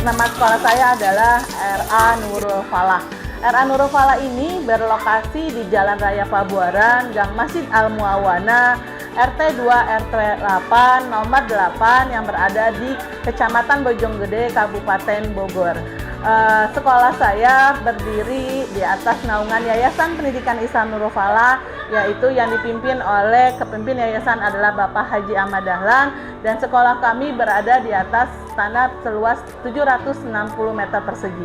Nama sekolah saya adalah RA Nurul Falah. RA Nurul Falah ini berlokasi di Jalan Raya Pabuaran, Gang Masjid Al Muawana, RT 2 RT 8 nomor 8 yang berada di Kecamatan Bojonggede, Kabupaten Bogor. Sekolah saya berdiri di atas naungan Yayasan Pendidikan Islam Nurul Falah, yaitu yang dipimpin oleh kepimpin yayasan adalah Bapak Haji Ahmad Dahlan, dan sekolah kami berada di atas tanah seluas 760 meter persegi.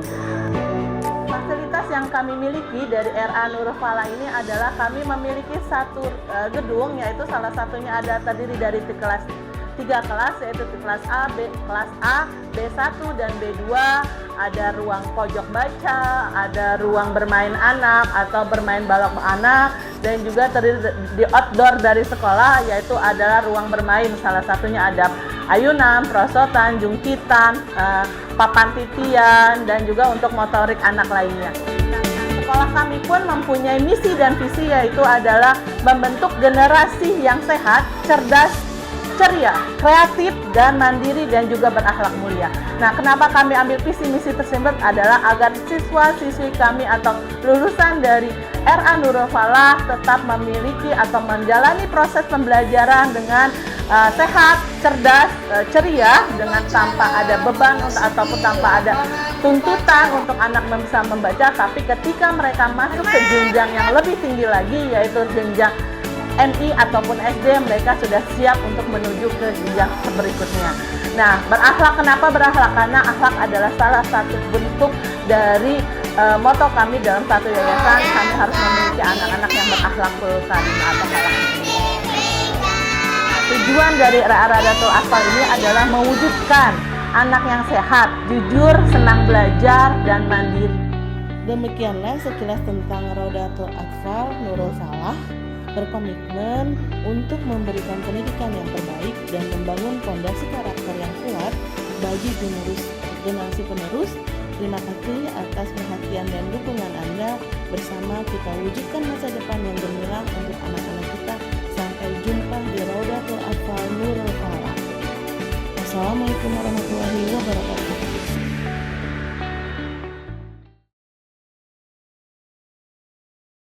Fasilitas yang kami miliki dari RA Nurul Falah ini adalah kami memiliki satu gedung, yaitu salah satunya terdiri dari tiga kelas, yaitu kelas A, B1 dan B2. Ada ruang pojok baca, ada ruang bermain anak atau bermain balok anak, dan juga terdiri di outdoor dari sekolah, yaitu adalah ruang bermain, salah satunya ada ayunan, prosotan, jungkitan, papan titian, dan juga untuk motorik anak lainnya. Sekolah kami pun mempunyai misi dan visi, yaitu adalah membentuk generasi yang sehat, cerdas, ceria, kreatif, dan mandiri, dan juga berakhlak mulia. Nah, kenapa kami ambil visi misi tersebut adalah agar siswa-siswi kami atau lulusan dari RA Nurul Falah tetap memiliki atau menjalani proses pembelajaran dengan sehat, cerdas, ceria, dengan tanpa ada beban ataupun tanpa ada tuntutan untuk anak bisa membaca. Tapi ketika mereka masuk ke jenjang yang lebih tinggi lagi, yaitu jenjang MI ataupun SD, mereka sudah siap untuk menuju ke jenjang berikutnya. Nah, berakhlak, kenapa berakhlak? Karena akhlak adalah salah satu bentuk dari moto kami dalam satu yayasan. Kami harus memiliki anak-anak yang berakhlakul karimah atau akhlak. Tujuan dari Ra'adatul Atfal ini adalah mewujudkan anak yang sehat, jujur, senang belajar, dan mandiri. Demikianlah sekilas tentang Ra'adatul Atfal Nurul Falah. Berkomitmen untuk memberikan pendidikan yang terbaik dan membangun fondasi karakter yang kuat bagi generasi penerus. Terima kasih atas perhatian dan dukungan Anda. Bersama kita wujudkan masa depan yang gemilang untuk anak-anak